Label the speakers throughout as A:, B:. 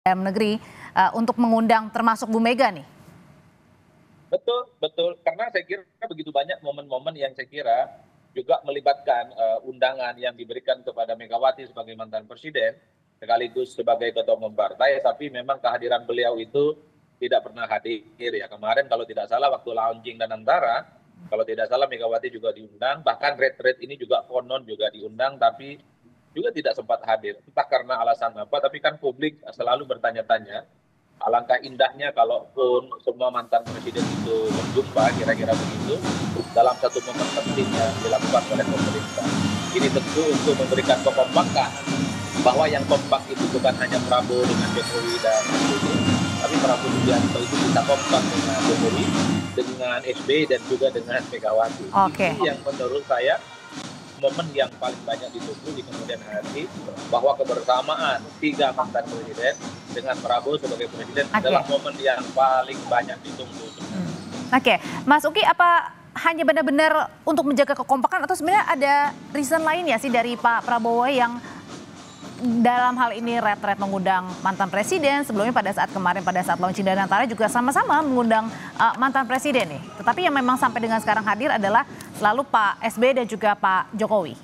A: dalam negeri untuk mengundang termasuk Bu Mega nih?
B: Betul, betul. Karena saya kira begitu banyak momen-momen yang saya kira juga melibatkan undangan yang diberikan kepada Megawati sebagai mantan presiden, sekaligus sebagai ketua umum partai, tapi memang kehadiran beliau itu tidak pernah hadir ya. Kemarin kalau tidak salah waktu launching dan antara, kalau tidak salah Megawati juga diundang, bahkan Red ini juga konon juga diundang, tapi juga tidak sempat hadir. Entah karena alasan apa, tapi kan publik selalu bertanya-tanya. Alangkah indahnya kalaupun semua mantan presiden itu berjumpa, kira-kira begitu, dalam satu momen penting yang dilakukan oleh pemerintah. Ini tentu untuk memberikan kekompakan, bahwa yang kompak itu bukan hanya Prabowo dengan Jokowi dan SBY, tapi Prabowo Subianto itu bisa kompak dengan Jokowi, dengan SBY dan juga dengan Megawati.
A: Oke.
B: Ini yang menurut saya momen yang paling banyak ditunggu di kemudian hari, bahwa kebersamaan tiga mantan presiden dengan Prabowo sebagai presiden adalah momen yang paling banyak ditunggu.
A: Oke, Mas Uki, apa hanya benar-benar untuk menjaga kekompakan atau sebenarnya ada reason lain ya sih dari Pak Prabowo yang dalam hal ini retret mengundang mantan presiden, sebelumnya pada saat kemarin pada saat launching dan antara juga sama-sama mengundang mantan presiden nih. Tetapi yang memang sampai dengan sekarang hadir adalah selalu Pak SBY dan juga Pak Jokowi.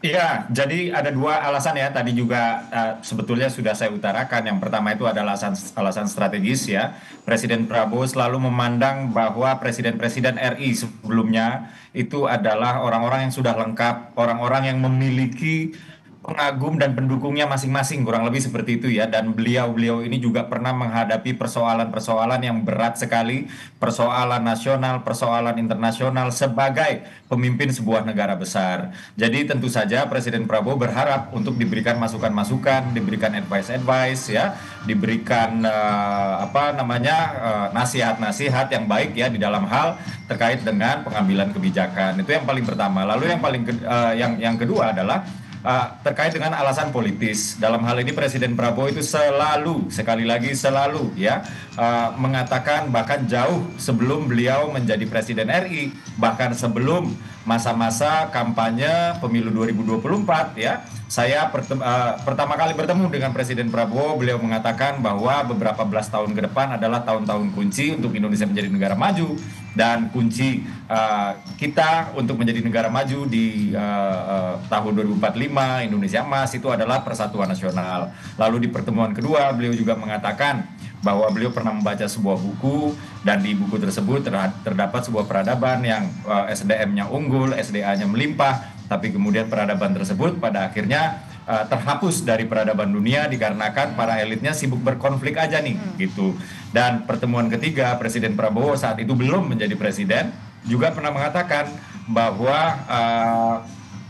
C: Iya, jadi ada dua alasan ya, tadi juga sebetulnya sudah saya utarakan. Yang pertama itu adalah alasan strategis ya. Presiden Prabowo selalu memandang bahwa presiden-presiden RI sebelumnya itu adalah orang-orang yang sudah lengkap, orang-orang yang memiliki pengagum dan pendukungnya masing-masing, kurang lebih seperti itu ya. Dan beliau ini juga pernah menghadapi persoalan-persoalan yang berat sekali, persoalan nasional, persoalan internasional sebagai pemimpin sebuah negara besar. Jadi tentu saja Presiden Prabowo berharap untuk diberikan masukan-masukan, diberikan advice ya, diberikan nasihat-nasihat yang baik ya di dalam hal terkait dengan pengambilan kebijakan. Itu yang paling pertama. Lalu yang kedua adalah terkait dengan alasan politis. Dalam hal ini Presiden Prabowo itu sekali lagi selalu ya mengatakan, bahkan jauh sebelum beliau menjadi Presiden RI, bahkan sebelum masa-masa kampanye pemilu 2024 ya, saya pertama kali bertemu dengan Presiden Prabowo, beliau mengatakan bahwa beberapa belas tahun ke depan adalah tahun-tahun kunci untuk Indonesia menjadi negara maju, dan kunci kita untuk menjadi negara maju di tahun 2045 Indonesia Emas itu adalah persatuan nasional. Lalu di pertemuan kedua beliau juga mengatakan bahwa beliau pernah membaca sebuah buku, dan di buku tersebut terdapat sebuah peradaban yang SDM-nya unggul, SDA-nya melimpah, tapi kemudian peradaban tersebut pada akhirnya terhapus dari peradaban dunia dikarenakan para elitnya sibuk berkonflik aja nih gitu. Dan pertemuan ketiga Presiden Prabowo saat itu belum menjadi presiden juga pernah mengatakan bahwa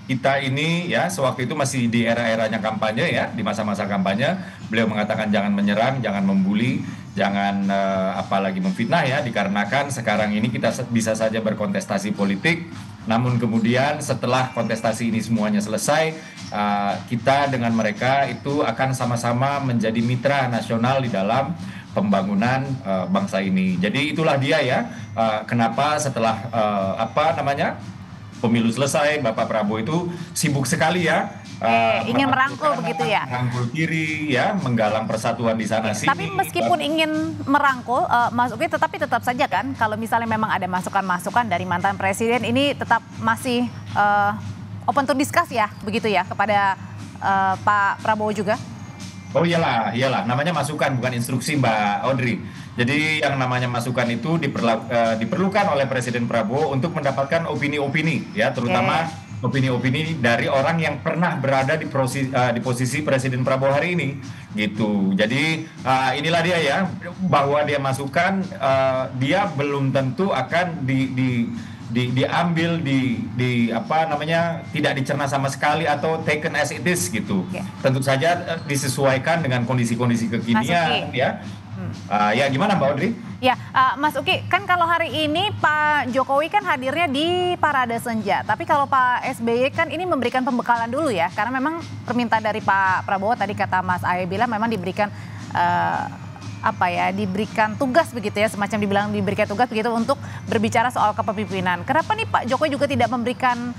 C: kita ini ya, sewaktu itu masih di era-eranya kampanye ya, di masa-masa kampanye, beliau mengatakan jangan menyerang, jangan membuli, jangan apalagi memfitnah ya, dikarenakan sekarang ini kita bisa saja berkontestasi politik, namun kemudian setelah kontestasi ini semuanya selesai, kita dengan mereka itu akan sama-sama menjadi mitra nasional di dalam pembangunan bangsa ini. Jadi itulah dia ya, kenapa setelah pemilu selesai, Bapak Prabowo itu sibuk sekali ya.
A: Ingin merangkul begitu ya?
C: Merangkul kiri ya, menggalang persatuan di sana sini.
A: Tapi meskipun ingin merangkul, Mas Uki, tetapi tetap saja kan, kalau misalnya memang ada masukan-masukan dari mantan presiden, ini tetap masih open to discuss ya, begitu ya, kepada Pak Prabowo juga?
C: Oh iyalah, namanya masukan bukan instruksi Mbak Audrey. Jadi yang namanya masukan itu diperlukan oleh Presiden Prabowo untuk mendapatkan opini-opini ya, terutama opini-opini dari orang yang pernah berada di posisi Presiden Prabowo hari ini gitu. Jadi inilah dia ya, bahwa dia masukan, dia belum tentu akan diambil tidak dicerna sama sekali atau taken as it is gitu. Tentu saja disesuaikan dengan kondisi-kondisi kekinian ya. Ya gimana Mbak Audrey?
A: Ya, Mas Uki, kan kalau hari ini Pak Jokowi kan hadirnya di Parade Senja, tapi kalau Pak SBY kan ini memberikan pembekalan dulu ya, karena memang permintaan dari Pak Prabowo tadi kata Mas Ahaye bilang memang diberikan diberikan tugas begitu ya, semacam dibilang diberikan tugas begitu untuk berbicara soal kepemimpinan. Kenapa nih Pak Jokowi juga tidak memberikan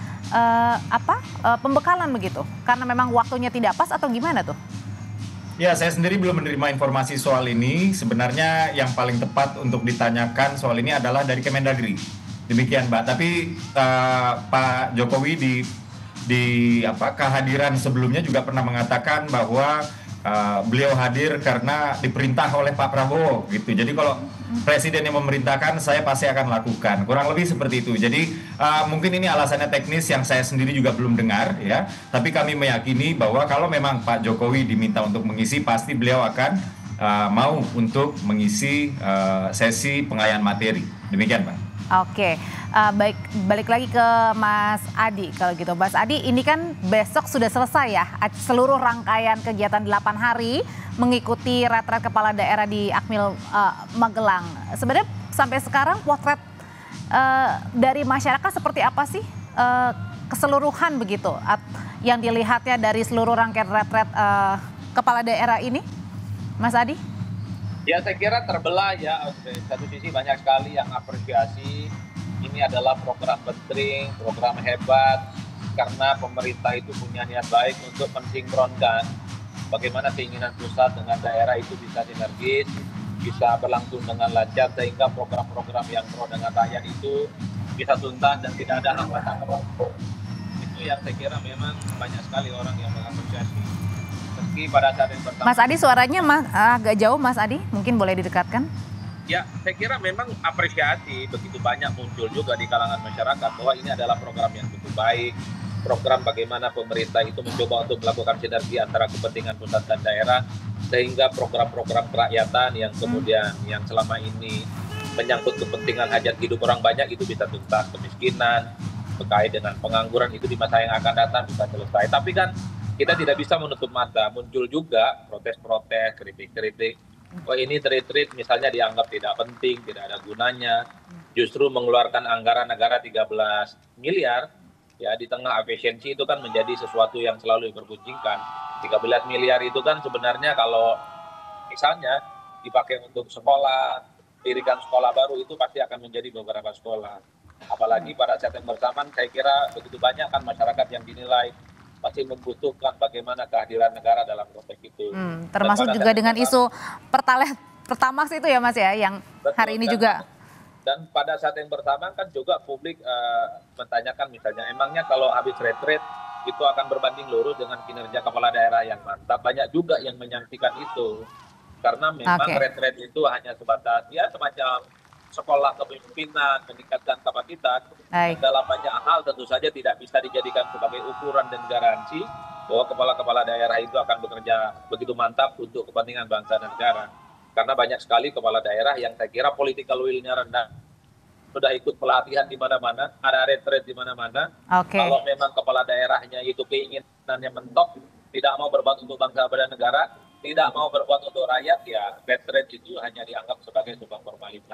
A: pembekalan begitu? Karena memang waktunya tidak pas atau gimana tuh?
C: Ya, saya sendiri belum menerima informasi soal ini. Sebenarnya yang paling tepat untuk ditanyakan soal ini adalah dari Kemendagri. Demikian, Mbak. Tapi Pak Jokowi di kehadiran sebelumnya juga pernah mengatakan bahwa beliau hadir karena diperintah oleh Pak Prabowo gitu. Jadi kalau presiden yang memerintahkan, saya pasti akan lakukan. Kurang lebih seperti itu. Jadi mungkin ini alasannya teknis yang saya sendiri juga belum dengar ya. Tapi kami meyakini bahwa kalau memang Pak Jokowi diminta untuk mengisi, pasti beliau akan mau untuk mengisi sesi pengayaan materi. Demikian, Pak.
A: Oke, baik, balik lagi ke Mas Adi kalau gitu. Mas Adi, ini kan besok sudah selesai ya seluruh rangkaian kegiatan 8 hari mengikuti retret kepala daerah di Akmil Magelang. Sebenarnya sampai sekarang potret dari masyarakat seperti apa sih keseluruhan begitu yang dilihatnya dari seluruh rangkaian retret kepala daerah ini, Mas Adi?
B: Ya, saya kira terbelah ya. Satu sisi banyak sekali yang apresiasi. Ini adalah program penting, program hebat, karena pemerintah itu punya niat baik untuk mensinkronkan bagaimana keinginan pusat dengan daerah itu bisa sinergis, bisa berlangsung dengan lancar, sehingga program-program yang pro dengan rakyat itu bisa tuntas dan tidak ada hambatan apapun. Itu yang saya kira memang banyak sekali orang yang mengapresiasi. Meski pada saat yang pertama.
A: Mas Adi, suaranya agak jauh, Mas Adi, mungkin boleh didekatkan.
B: Ya, saya kira memang apresiasi begitu banyak muncul juga di kalangan masyarakat bahwa ini adalah program yang cukup baik, program bagaimana pemerintah itu mencoba untuk melakukan sinergi antara kepentingan pusat dan daerah, sehingga program-program kerakyatan yang kemudian yang selama ini menyangkut kepentingan hajat hidup orang banyak itu bisa tuntas, kemiskinan, terkait dengan pengangguran itu di masa yang akan datang bisa selesai. Tapi kan kita tidak bisa menutup mata, muncul juga protes-protes, kritik-kritik. Oh, ini retreat misalnya dianggap tidak penting, tidak ada gunanya. Justru mengeluarkan anggaran negara 13 miliar, ya di tengah efisiensi itu kan menjadi sesuatu yang selalu dipergunjingkan. 13 miliar itu kan sebenarnya kalau misalnya dipakai untuk sekolah, dirikan sekolah baru itu pasti akan menjadi beberapa sekolah. Apalagi pada saat yang bersamaan saya kira begitu banyak kan masyarakat yang dinilai masih membutuhkan bagaimana kehadiran negara dalam konteks itu.
A: Termasuk juga dengan isu Pertamax itu ya Mas ya, yang
B: betul,
A: hari ini juga.
B: Dan pada saat yang bersamaan kan juga publik mentanyakan misalnya, emangnya kalau habis retret itu akan berbanding lurus dengan kinerja kepala daerah yang mantap. Banyak juga yang menyaksikan itu. Karena memang retret itu hanya sebatas ya semacam sekolah kepemimpinan, meningkatkan kapasitas. Dalam banyak hal tentu saja tidak bisa dijadikan sebagai ukuran dan garansi bahwa kepala-kepala daerah itu akan bekerja begitu mantap untuk kepentingan bangsa dan negara. Karena banyak sekali kepala daerah yang saya kira political will-nya rendah, sudah ikut pelatihan di mana-mana, ada retret di mana-mana. Kalau memang kepala daerahnya itu keinginannya mentok, tidak mau berbuat untuk bangsa dan negara, tidak mau berbuat untuk rakyat, ya retret itu hanya dianggap sebagai sebuah formalitas.